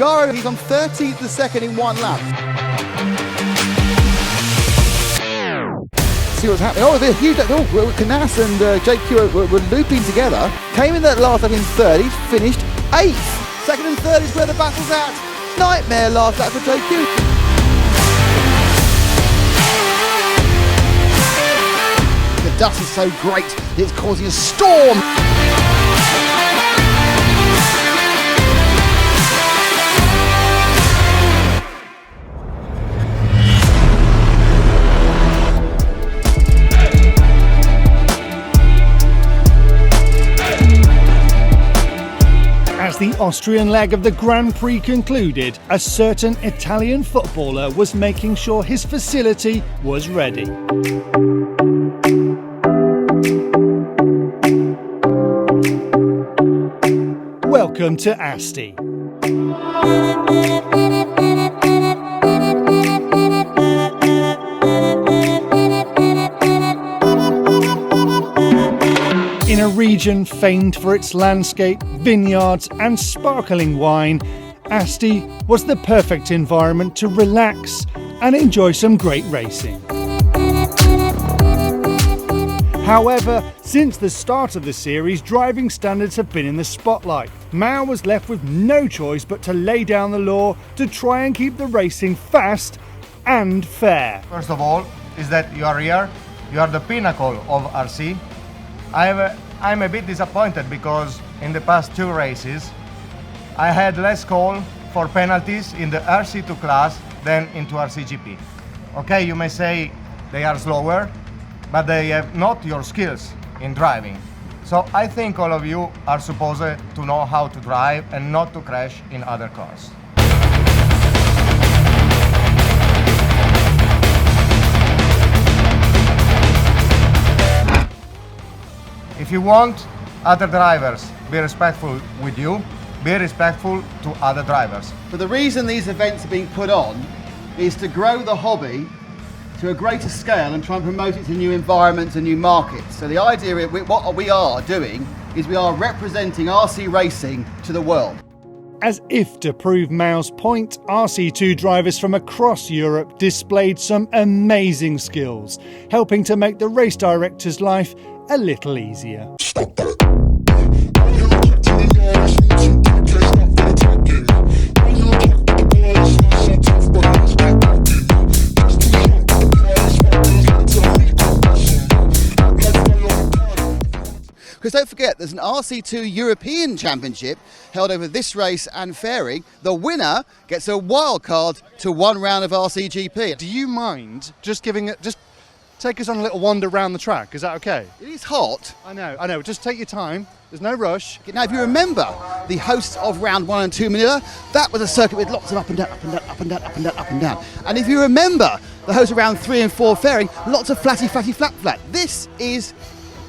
Bulgaro, he's on 13th the second in one lap. See what's happening. Oh, the huge. Knaus and JQ were looping together. Came in that last lap in third. He's finished 8th. Second and third is where the battle's at. Nightmare last lap for JQ. The dust is so great, it's causing a storm. As the Austrian leg of the Grand Prix concluded, a certain Italian footballer was making sure his facility was ready. Welcome to Asti. In a region famed for its landscape, vineyards and sparkling wine, Asti was the perfect environment to relax and enjoy some great racing. However, since the start of the series, driving standards have been in the spotlight. Mao was left with no choice but to lay down the law to try and keep the racing fast and fair. First of all, is that you are here, you are the pinnacle of RC. I'm a bit disappointed because in the past 2 races I had less call for penalties in the RC2 class than into RCGP. Okay, you may say they are slower, but they have not your skills in driving. So I think all of you are supposed to know how to drive and not to crash in other cars. If you want other drivers be respectful with you, be respectful to other drivers. But the reason these events are being put on is to grow the hobby to a greater scale and try and promote it to new environments and new markets. So the idea of what we are doing is we are representing RC racing to the world. As if to prove Mao's point, RC2 drivers from across Europe displayed some amazing skills, helping to make the race director's life a little easier. Because don't forget, there's an RC2 European Championship held over this race and fairing. The winner gets a wild card to one round of RCGP. Do you mind just take us on a little wander around the track? Is that okay? It is hot. I know. Just take your time. There's no rush. Now, if you remember the hosts of round 1 and 2 Manila, that was a circuit with lots of up and down, up and down, up and down, up and down, up and down. And if you remember the host of round 3 and 4 fairing, lots of flatty, flat. This is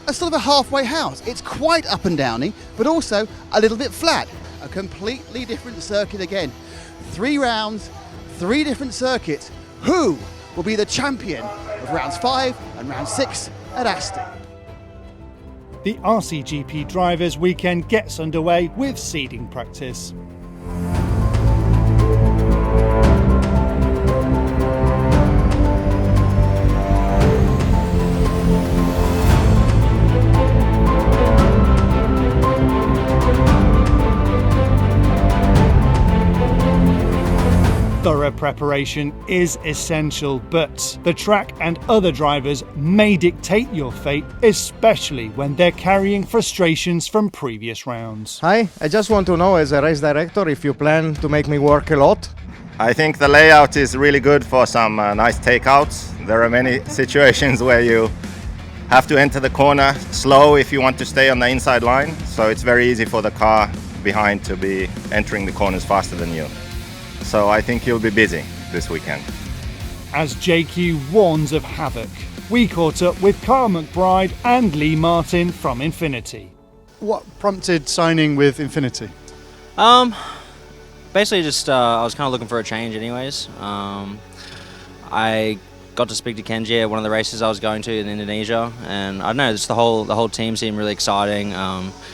a sort of a halfway house. It's quite up and downy, but also a little bit flat. A completely different circuit again. 3 rounds, 3 different circuits. Who will be the champion of rounds 5 and round 6 at Asti? The RCGP Drivers' Weekend gets underway with seeding practice. Thorough preparation is essential, but the track and other drivers may dictate your fate, especially when they're carrying frustrations from previous rounds. Hi, I just want to know as a race director if you plan to make me work a lot. I think the layout is really good for some nice takeouts. There are many situations where you have to enter the corner slow if you want to stay on the inside line, so it's very easy for the car behind to be entering the corners faster than you. So I think you'll be busy this weekend. As JQ warns of havoc, we caught up with Carl McBride and Lee Martin from Infinity. What prompted signing with Infinity? Basically just I was kind of looking for a change anyways. I got to speak to Kenji at one of the races I was going to in Indonesia, and I don't know, just the whole team seemed really exciting.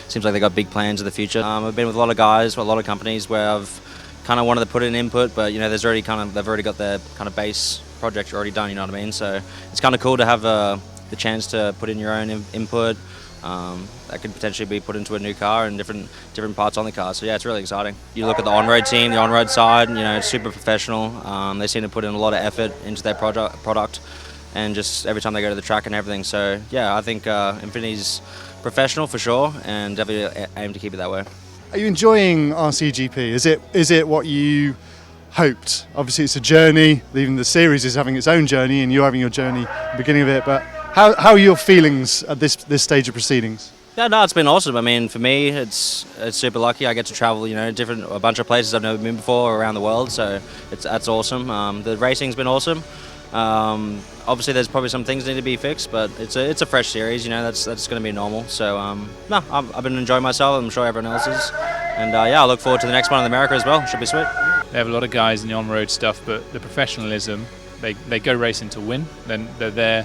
Seems like they got big plans in the future. I've been with a lot of guys, with a lot of companies where I've kind of wanted to put in input, but they've already got their kind of base project already done. You know what I mean? So it's kind of cool to have the chance to put in your own input. That could potentially be put into a new car and different parts on the car. So yeah, it's really exciting. You look at the on-road team, the on-road side, it's super professional. They seem to put in a lot of effort into their product, and just every time they go to the track and everything. So yeah, I think Infinity's professional for sure, and definitely aim to keep it that way. Are you enjoying RCGP? Is it what you hoped? Obviously, it's a journey. Even the series is having its own journey, and you're having your journey at the beginning of it. But how are your feelings at this stage of proceedings? Yeah, no, it's been awesome. I mean, for me, it's super lucky. I get to travel, a bunch of places I've never been before around the world. So that's awesome. The racing's been awesome. Obviously, there's probably some things that need to be fixed, but it's a fresh series. That's going to be normal. So no, I've been enjoying myself. I'm sure everyone else is. And yeah, I look forward to the next one in America as well. Should be sweet. They have a lot of guys in the on-road stuff, but the professionalism, they go racing to win. Then they're there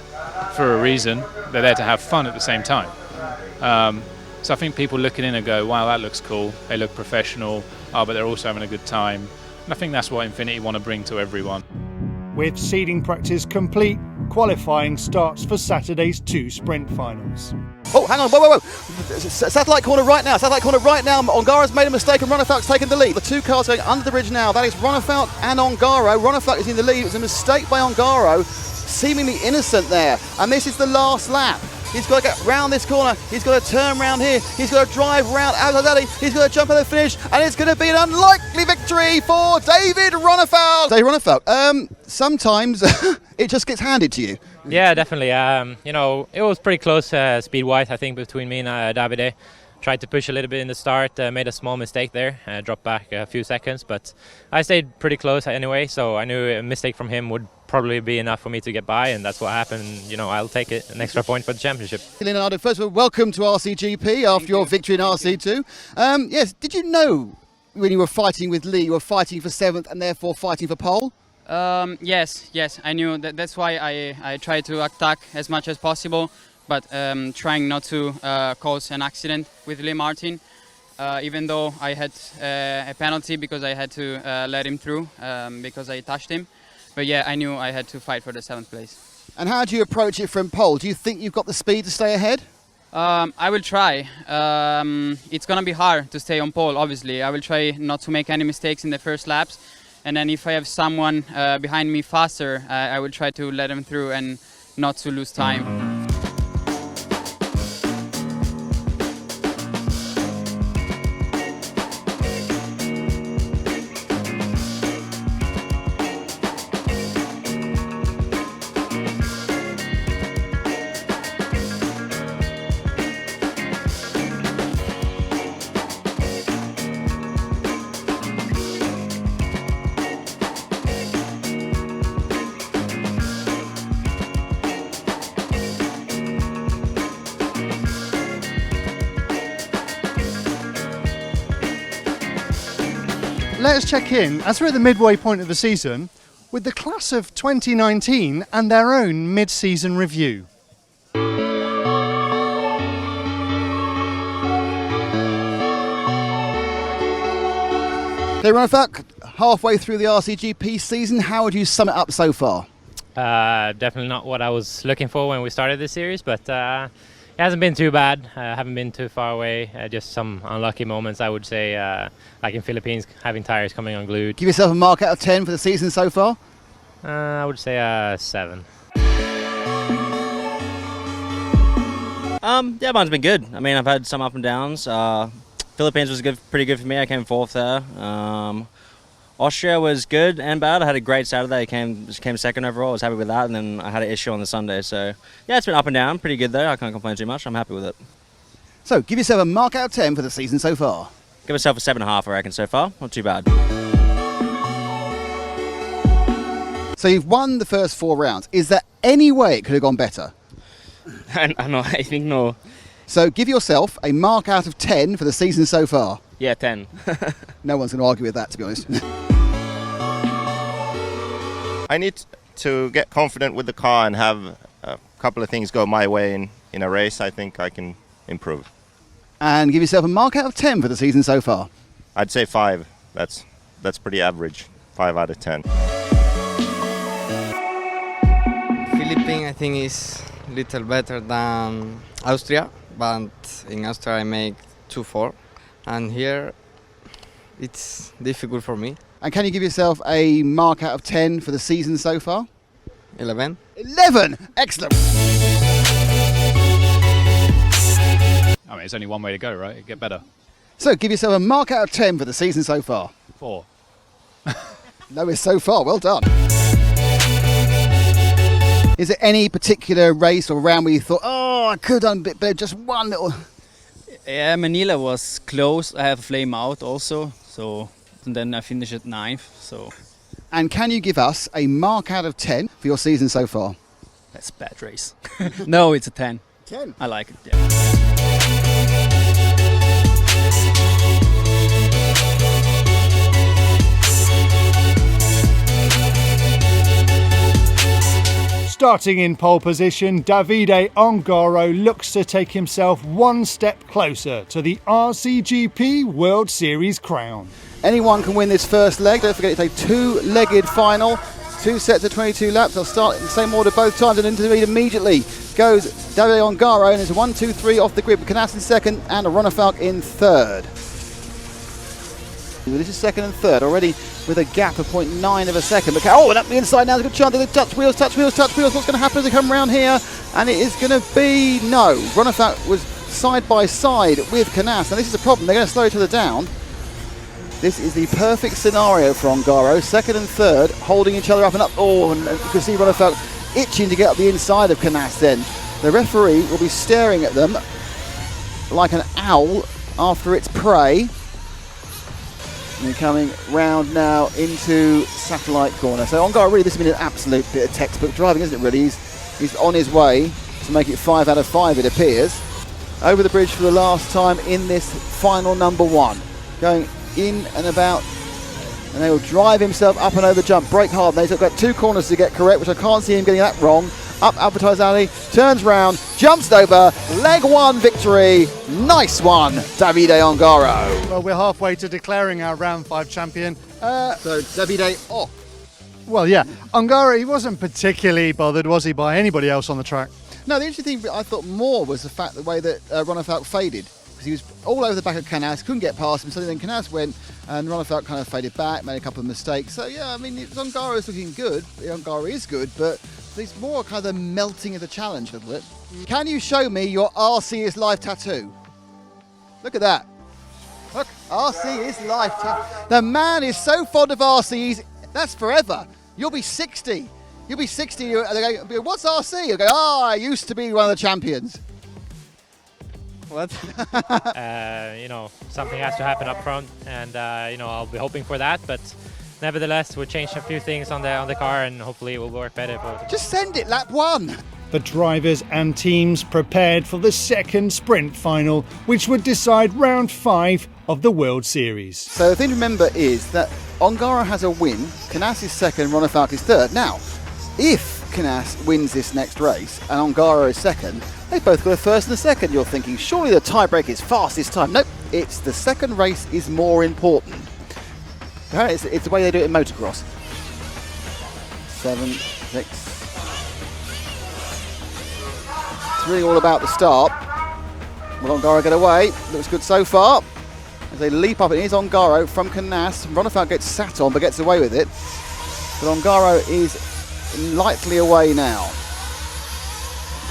for a reason. They're there to have fun at the same time. So I think people looking in and go, wow, that looks cool. They look professional, but they're also having a good time. And I think that's what Infinity want to bring to everyone. With seeding practice complete, qualifying starts for Saturday's 2 sprint finals. Oh, hang on, whoa. Satellite corner right now. Ongara's made a mistake and Ronefalk's taken the lead. The two cars going under the bridge now. That is Ronefalk and Ongaro. Ronefalk is in the lead. It was a mistake by Ongaro, seemingly innocent there. And this is the last lap. He's got to get round this corner. He's got to turn round here. He's got to drive round Al-Hadali. He's got to jump at the finish. And it's going to be an unlikely victory for David Ronefalk. David Ronefalk, sometimes it just gets handed to you. Yeah, definitely. It was pretty close speed-wise, I think, between me and Davide. Tried to push a little bit in the start, made a small mistake there, dropped back a few seconds, but I stayed pretty close anyway, so I knew a mistake from him would probably be enough for me to get by, and that's what happened. I'll take it, an extra point for the championship. Leonardo, first of all, welcome to RCGP after your victory in RC2. Yes, did you know when you were fighting with Lee, you were fighting for 7th and therefore fighting for pole? Yes, I knew that. That's why I tried to attack as much as possible, but trying not to cause an accident with Lee Martin, even though I had a penalty because I had to let him through because I touched him. But yeah, I knew I had to fight for the 7th place. And how do you approach it from pole? Do you think you've got the speed to stay ahead? I will try. It's going to be hard to stay on pole, obviously. I will try not to make any mistakes in the first laps. And then if I have someone behind me faster, I will try to let him through and not to lose time. Let us check in, as we're at the midway point of the season, with the class of 2019 and their own mid-season review. Okay, Ronefalk, halfway through the RCGP season, how would you sum it up so far? Definitely not what I was looking for when we started this series, but it hasn't been too bad. Haven't been too far away. Just some unlucky moments, I would say, like in Philippines, having tires coming unglued. Give yourself a mark out of 10 for the season so far? I would say 7. Yeah, mine's been good. I mean, I've had some up and downs. Philippines was pretty good for me. I came 4th there. Austria was good and bad. I had a great Saturday. Came 2nd overall. I was happy with that. And then I had an issue on the Sunday. So, yeah, it's been up and down. Pretty good, though. I can't complain too much. I'm happy with it. So, give yourself a mark out of 10 for the season so far. Give myself a 7.5, I reckon, so far. Not too bad. So, you've won the first 4 rounds. Is there any way it could have gone better? I think no. So, give yourself a mark out of 10 for the season so far. Yeah, 10. No one's going to argue with that, to be honest. I need to get confident with the car and have a couple of things go my way in a race. I think I can improve. And give yourself a mark out of 10 for the season so far. I'd say 5. That's that's pretty average, 5 out of 10. Philippines, I think, is little better than Austria, but in Austria I make 2-4, and here it's difficult for me. And can you give yourself a mark out of 10 for the season so far? 11. 11! Excellent. I mean, it's only one way to go, right? Get better. So give yourself a mark out of 10 for the season so far. 4. No, it's so far. Well done. Is there any particular race or round where you thought, oh, I could have done a bit better, just one little... Yeah, Manila was close. I have a flame out also, so and then I finished at 9th. So. And can you give us a mark out of 10 for your season so far? That's a bad race. No, it's a 10. 10? I like it, yeah. Starting in pole position, Davide Ongaro looks to take himself one step closer to the RCGP World Series crown. Anyone can win this first leg. Don't forget it's a two-legged final. 2 sets of 22 laps. They'll start in the same order both times, and into the lead immediately goes Davide Ongaro, and it's 1, 2, 3 off the grid with Canas in second and Ronefalk in third. This is second and third already with a gap of 0.9 of a second. But and up the inside now, there's a good chance of the touch wheels. What's going to happen as they come around here? And it is going to be no. Ronefalk was side by side with Canas. And this is the problem. They're going to slow each other down. This is the perfect scenario for Ongaro. Second and third holding each other up and up. Oh, and you can see Ronefalk itching to get up the inside of Canas then. The referee will be staring at them like an owl after its prey. And coming round now into Satellite Corner. So Ongaro, really, this has been an absolute bit of textbook driving, isn't it, really? He's on his way to make it 5 out of 5, it appears. Over the bridge for the last time in this final number 1. Going in and about, and they will drive himself up and over the jump. Brake hard. They've got 2 corners to get correct, which I can't see him getting that wrong. Up Advertise Alley, turns round, jumps over, leg 1 victory. Nice one, Davide Ongaro. Well, we're halfway to declaring our round 5 champion. So Davide, Well, yeah, Ongaro, he wasn't particularly bothered, was he, by anybody else on the track? No, the interesting thing I thought more was the fact the way that Ronefalk faded. Because he was all over the back of Canas, couldn't get past him, so then Canas went and Ronefalk kind of faded back, made a couple of mistakes. So yeah, I mean, Ongaro is looking good. Ongaro is good, but it's more kind of the melting of the challenge a little bit. Can you show me your RC is life tattoo? Look at that. Look, RC is life tattoo. The man is so fond of RCs, that's forever. You'll be 60. You'll be 60. They go, what's RC? You'll go, I used to be one of the champions. What? Something has to happen up front, and I'll be hoping for that. But nevertheless, we'll change a few things on the car, and hopefully it will work better. Just send it, lap 1. The drivers and teams prepared for the second sprint final, which would decide round 5 of the World Series. So the thing to remember is that Ongaro has a win, Canas is second, Ronefalk is third. Now, if Canas wins this next race and Ongaro is second, they both got a first and a second. You're thinking, surely the tiebreak is fast this time. Nope, it's the second race is more important. Apparently it's the way they do it in motocross. 7, 6. It's really all about the start. Will Ongaro get away? Looks good so far. As they leap up, it is Ongaro from Canas. Ronefalk gets sat on but gets away with it. But Ongaro is lightly away now.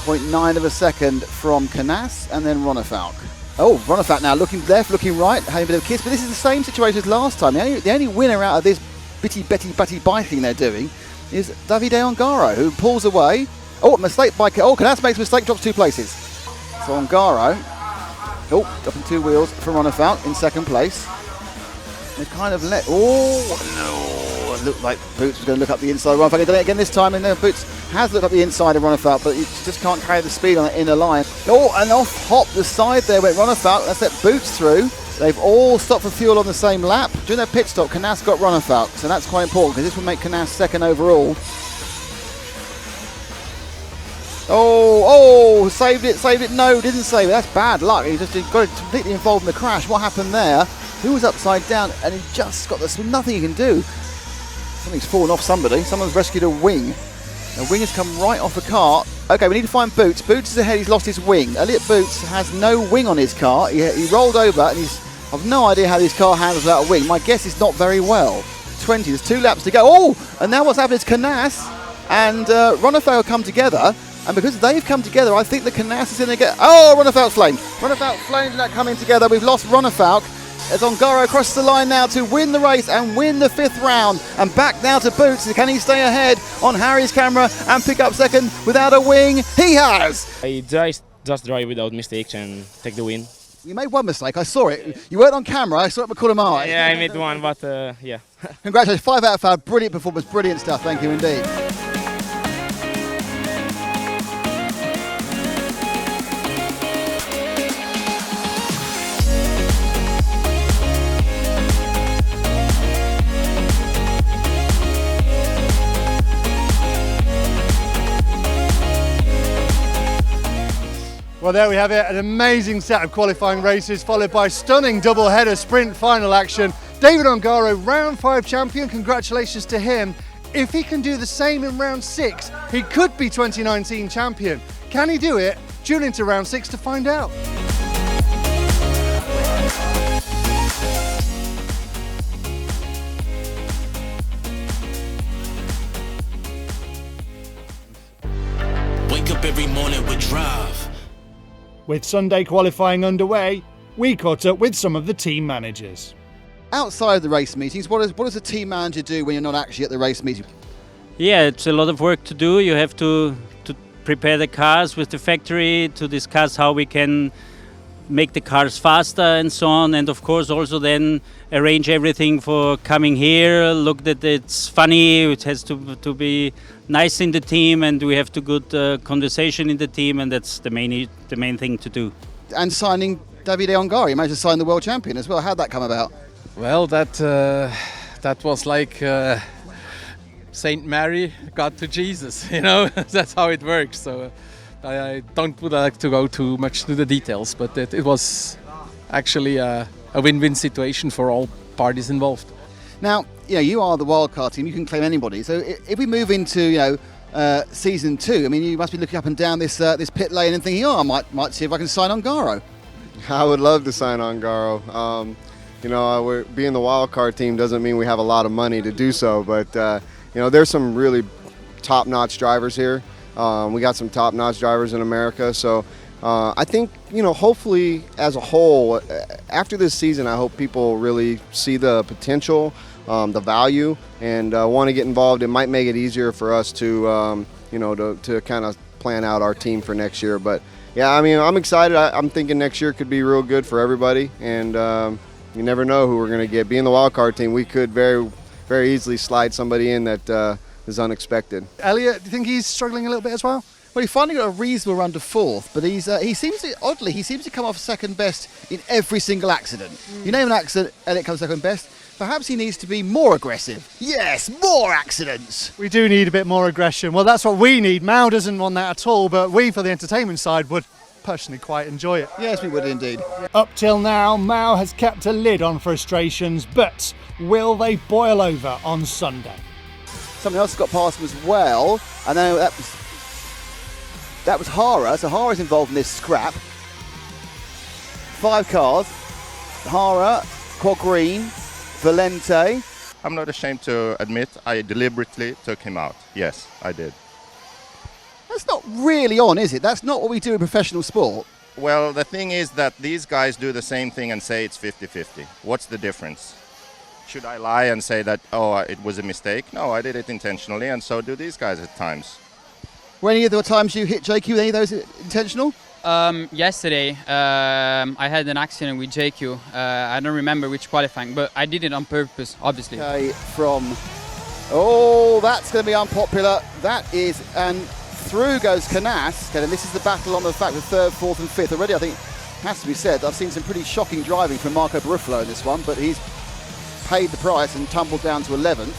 0.9 of a second from Canas and then Ronefalk. Oh, Ronefalk now looking left, looking right, having a bit of a kiss, but this is the same situation as last time. The only winner out of this bitty biting they're doing is Davide Ongaro, who pulls away. Oh, mistake by Canas makes a mistake, drops 2 places. So Ongaro, dropping 2 wheels for Ronefalk in second place. They've kind of let, it looked like Boots was going to look up the inside of Ronefalk. He's done it again this time, and Boots has looked up the inside of Ronefalk, but he just can't carry the speed on the inner line. And off hop the side there went Ronefalk. That's let Boots through. They've all stopped for fuel on the same lap. During their pit stop, Canas got Ronefalk, so that's quite important because this will make Canas second overall. Saved it. No, didn't save it. That's bad luck. He just got completely involved in the crash. What happened there? who was upside down, and he just got this, nothing he can do. Something's fallen off somebody. Someone's rescued a wing. A wing has come right off a car. Okay, we need to find Boots. Boots is ahead, he's lost his wing. Elliot Boots has no wing on his car. He rolled over, and I've no idea how this car handles without a wing. My guess is not very well. 20, there's 2 laps to go. Oh, and now what's happened is Canas and Ronefeld come together. And because they've come together, I think the Canas is going to get... Oh, Ronefalk's flamed. Ronefalk flamed and that coming together. We've lost Ronefalk. As Ongaro crosses the line now to win the race and win the 5th round. And back now to Boots. Can he stay ahead on Harry's camera and pick up second without a wing? He has! I just drive without mistakes and take the win. You made one mistake. I saw it. You weren't on camera. I saw it at McCullum. Yeah, I made one, but yeah. Congratulations. 5 out of 5. Brilliant performance. Brilliant stuff. Thank you indeed. Well, there we have it, an amazing set of qualifying races followed by stunning double-header sprint final action. David Ongaro, round 5 champion, congratulations to him. If he can do the same in round 6, he could be 2019 champion. Can he do it? Tune into round 6 to find out. Wake up every morning with drive. With Sunday qualifying underway, we caught up with some of the team managers. Outside the race meetings, what does a team manager do when you're not actually at the race meeting? Yeah, it's a lot of work to do. You have to prepare the cars with the factory, to discuss how we can make the cars faster and so on, and of course also then arrange everything for coming here, look that it's funny, it has to be nice in the team, and we have to good conversation in the team, and that's the main thing to do. And signing Davide Ongaro, you managed to sign the world champion as well. How'd that come about? Well, that was like Saint Mary got to Jesus, you know. That's how it works. So I don't would like to go too much to the details, but it was actually a win-win situation for all parties involved. Now, you are the wildcard team. You can claim anybody. So if we move into season 2, I mean, you must be looking up and down this pit lane and thinking, I might see if I can sign Ongaro. I would love to sign Ongaro. Being the wildcard team doesn't mean we have a lot of money to do so, but there's some really top-notch drivers here. We got some top-notch drivers in America, so I think, hopefully as a whole, after this season, I hope people really see the potential, the value, and want to get involved. It might make it easier for us to kind of plan out our team for next year. But yeah, I mean, I'm excited. I'm thinking next year could be real good for everybody, and you never know who we're going to get. Being the wild card team, we could very, very easily slide somebody in that is unexpected. Elliot, do you think he's struggling a little bit as well? Well, he finally got a reasonable run to 4th, but he seems to come off second best in every single accident. You name an accident, Elliot comes second best. Perhaps he needs to be more aggressive. Yes, more accidents. We do need a bit more aggression. Well, that's what we need. Mao doesn't want that at all, but we, for the entertainment side, would personally quite enjoy it. Yes, we would indeed. Up till now, Mao has kept a lid on frustrations, but will they boil over on Sunday? Something else got past him as well, and then that was Hara. So Hara's involved in this scrap. 5 cars. Hara, Quad Green, Valente. I'm not ashamed to admit I deliberately took him out. Yes, I did. That's not really on, is it? That's not what we do in professional sport. Well, the thing is that these guys do the same thing and say it's 50-50. What's the difference? Should I lie and say that, it was a mistake? No, I did it intentionally, and so do these guys at times. Were any of the times you hit JQ, any of those intentional? Yesterday, I had an accident with JQ. I don't remember which qualifying, but I did it on purpose, obviously. Okay, that's going to be unpopular. That is, and through goes Canas. Okay, and this is the battle on the fact of 3rd, 4th and 5th. Already, I think, has to be said, I've seen some pretty shocking driving from Marco Barufalo in this one, but he's paid the price and tumbled down to 11th.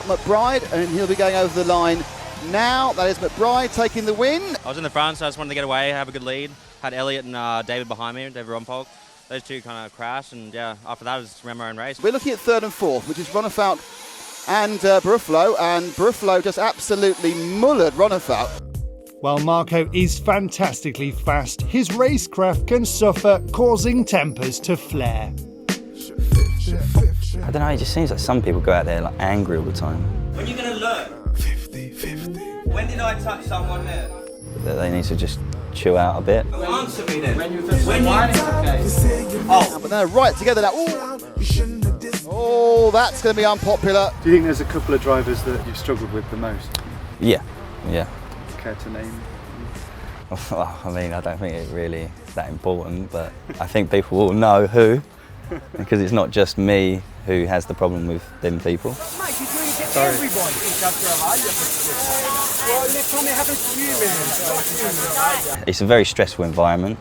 McBride, and he'll be going over the line now. That is McBride taking the win. I was in the front, so I just wanted to get away, have a good lead. Had Elliot and David behind me, David Rompolk. those two kind of crashed, and yeah, after that I just ran my own race. We're looking at third and fourth, which is Ronnefout and Barufalo, and Barufalo just absolutely mullered Ronnefout. While Marco is fantastically fast, his racecraft can suffer, causing tempers to flare. I don't know, it just seems like some people go out there like angry all the time. When are you going to learn? 50-50. When did I touch someone there? That they need to just chill out a bit. Answer me then. When you okay. Oh, but they're right together now. Ooh. Oh, that's going to be unpopular. Do you think there's a couple of drivers that you've struggled with the most? Yeah. Care to name? Well, I mean, I don't think it's really that important, but I think people will know who, because it's not just me who has the problem with them people. Sorry. It's a very stressful environment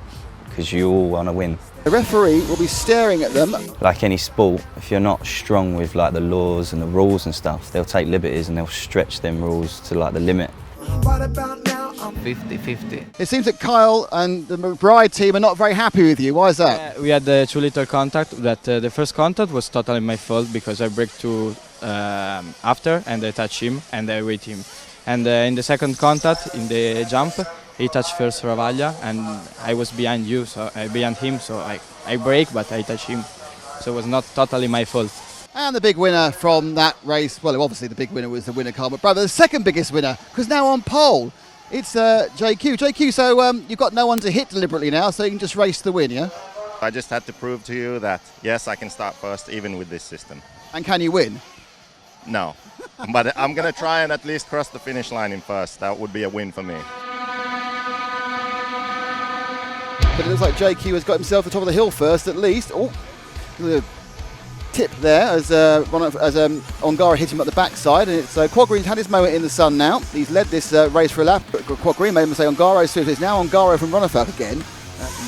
because you all want to win. The referee will be staring at them. Like any sport, if you're not strong with like the laws and the rules and stuff, they'll take liberties and they'll stretch them rules to like the limit. 50-50. It seems that Kyle and the McBride team are not very happy with you. Why is that? We had too little contact. The first contact was totally my fault because I braked too after and I touched him and I wait him. And in the second contact, in the jump, he touched first Ravaglia and I was behind him, so I brake but I touched him. So it was not totally my fault. And the big winner from that race, well, obviously the big winner was the winner, Carl McBride, but the second biggest winner, because now on pole, it's JQ. JQ, so you've got no one to hit deliberately now, so you can just race the win, yeah? I just had to prove to you that, yes, I can start first, even with this system. And can you win? No, but I'm going to try and at least cross the finish line in first. That would be a win for me. But it looks like JQ has got himself to the top of the hill first, at least. Oh, the tip there as Ongara hit him at the backside, and it's Quad Green's had his moment in the sun now. He's led this race for a lap, but Quad Green made him say Ongaro, so it's now Ongaro from Ronnefout again.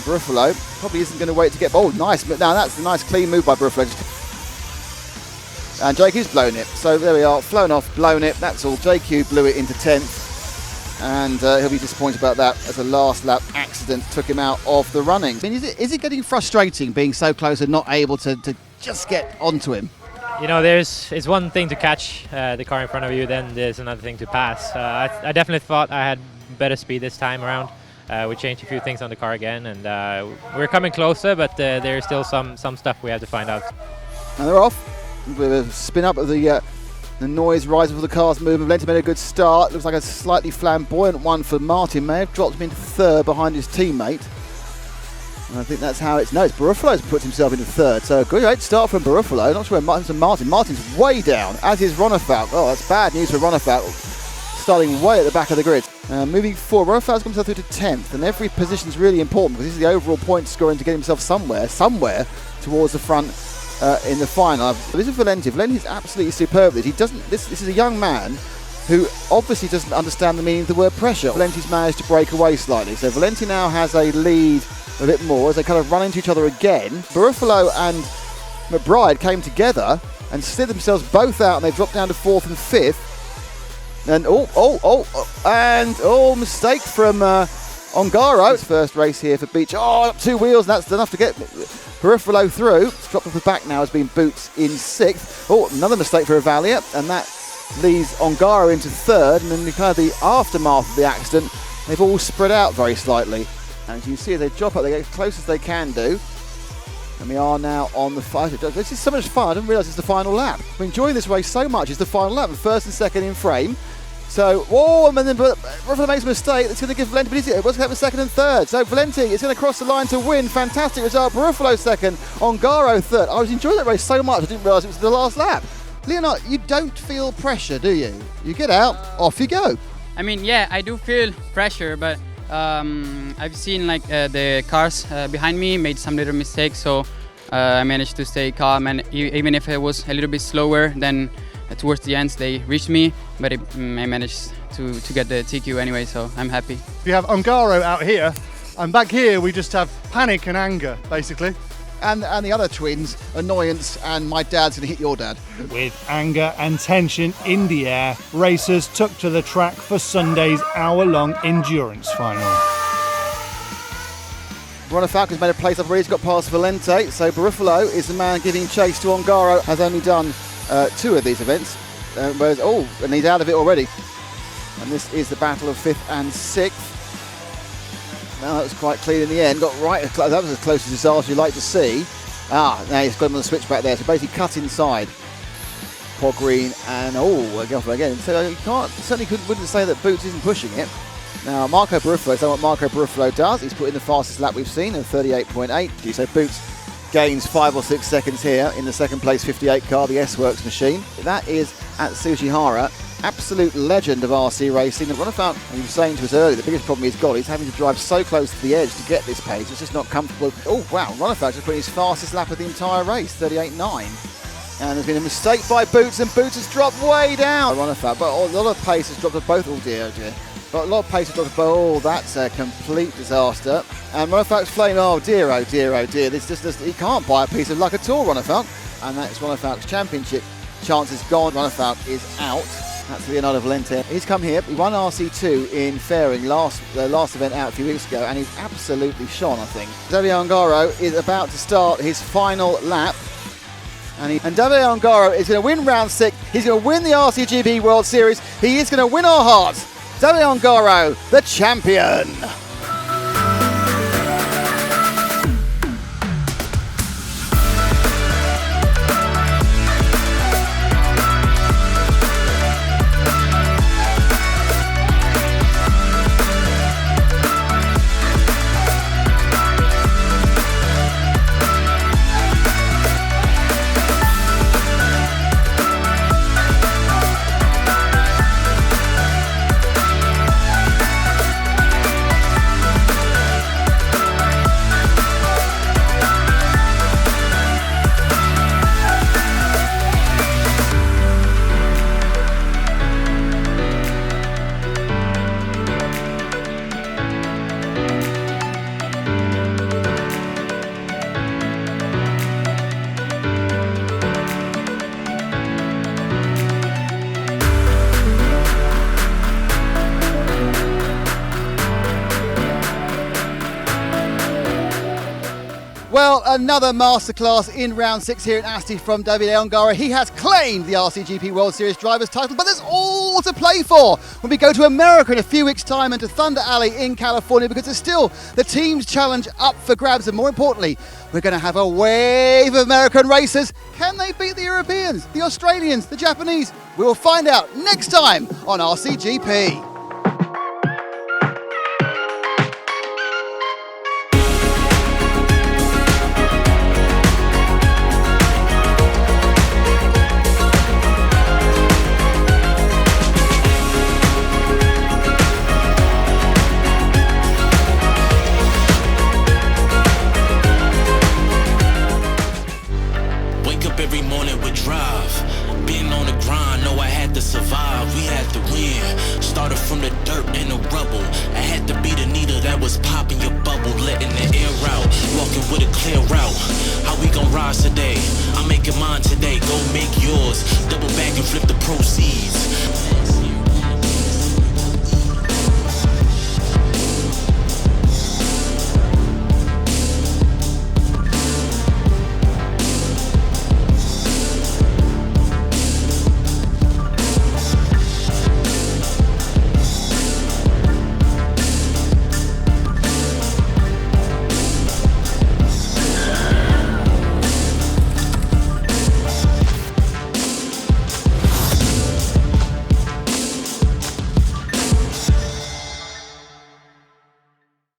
Barufalo probably isn't going to wait to get, oh nice, but now that's a nice clean move by Barufalo. And JQ's blown it, so there we are, flown off, blown it, that's all. JQ blew it into 10th, and he'll be disappointed about that as a last lap accident took him out of the running. I mean, is it getting frustrating being so close and not able to just get onto him? You know, it's one thing to catch the car in front of you, then there's another thing to pass. I definitely thought I had better speed this time around. We changed a few things on the car again, and we're coming closer, but there's still some stuff we have to find out. And they're off. With a spin up of the noise rising for the car's movement. Valenti made a good start. Looks like a slightly flamboyant one for Martin. May have dropped him into third behind his teammate. And I think that's how it's... No, it's Barufalo's put himself into third. So a great start from Barufalo. Not sure where Martin. Martin's way down, as is Ronnefout. Oh, that's bad news for Ronnefout. Starting way at the back of the grid. Moving forward, Ronnefout's got himself through to 10th. And every position's really important because this is the overall point scoring to get himself somewhere towards the front in the final. This is Valenti. Valenti is absolutely superb. This is a young man who obviously doesn't understand the meaning of the word pressure. Valenti's managed to break away slightly. So Valenti now has a lead a bit more as they kind of run into each other again. Barufalo and McBride came together and slid themselves both out, and they dropped down to 4th and 5th. And mistake from Ongaro. It's first race here for Beach. Oh, up 2 wheels, and that's enough to get Barufalo through. It's dropped off the back now, has been Boots in 6th. Oh, another mistake for Avalia, and that leaves Ongaro into 3rd, and then kind of the aftermath of the accident, they've all spread out very slightly. And as you can see, as they drop up, they get as close as they can do. And we are now on the fight. This is so much fun, I didn't realise it's the final lap. I'm enjoying this race so much, it's the final lap, and first and second in frame. So, and then Barufalo makes a mistake that's going to give Valenti, but it was happening second and third. So Valenti is going to cross the line to win. Fantastic result. Barufalo second, Ongaro third. I was enjoying that race so much, I didn't realise it was the last lap. Leonard, you don't feel pressure, do you? You get out, off you go. I mean, yeah, I do feel pressure, but I've seen like the cars behind me made some little mistakes, so I managed to stay calm, and even if it was a little bit slower, then towards the end they reached me, but I managed to get the TQ anyway, so I'm happy. We have Ongaro out here, and back here we just have panic and anger, basically. And the other twins, annoyance and my dad's going to hit your dad. With anger and tension in the air, racers took to the track for Sunday's hour-long endurance final. Ronald Falcon's made a place up already. He's got past Valente. So Barufalo is the man giving chase to Ongaro. Has only done 2 of these events. And he's out of it already. And this is the battle of 5th and 6th. Now that was quite clean in the end. Got right. That was as close as you'd like to see. Now he's got him on the switchback there. So basically cut inside. Pog Green and again. So you wouldn't say that Boots isn't pushing it. Now Marco Barufalo. So what Marco Barufalo does, he's put in the fastest lap we've seen of 38.8. So Boots gains 5 or 6 seconds here in the second place 58 car, the S-Works machine. That is at Sujihara. Absolute legend of RC racing. And Ronald he was saying to us earlier, the biggest problem he's got is having to drive so close to the edge to get this pace. It's just not comfortable. Oh wow, Ronald just put his fastest lap of the entire race, 38.9. And there's been a mistake by Boots, and Boots has dropped way down. Ronald, but a lot of pace has dropped at both. Oh dear. But a lot of pace has dropped at both. Oh, that's a complete disaster. And Ronald flame. Oh dear. This just he can't buy a piece of luck at all, Ronald. And that's Ronald championship chances gone. Ronald is out. That's Leonardo Valente. He's come here. He won RC2 in Fairing the last event out a few weeks ago, and he's absolutely shone, I think. Davide Ongaro is about to start hhis final lap. And Davide Ongaro is going to win round 6. He's going to win the RCGP World Series. He is going to win our hearts. Davide Ongaro, the champion. Well, another masterclass in round 6 here at Asti from Davide Ongaro. He has claimed the RCGP World Series Drivers title, but there's all to play for when we go to America in a few weeks' time and to Thunder Alley in California, because there's still the Teams Challenge up for grabs, and more importantly, we're going to have a wave of American racers. Can they beat the Europeans, the Australians, the Japanese? We will find out next time on RCGP. Every morning we drive, been on the grind, know I had to survive, we had to win, started from the dirt and the rubble, I had to be the needle that was popping your bubble, letting the air out, walking with a clear route, how we gon' rise today, I'm making mine today, go make yours, double back and flip the proceeds,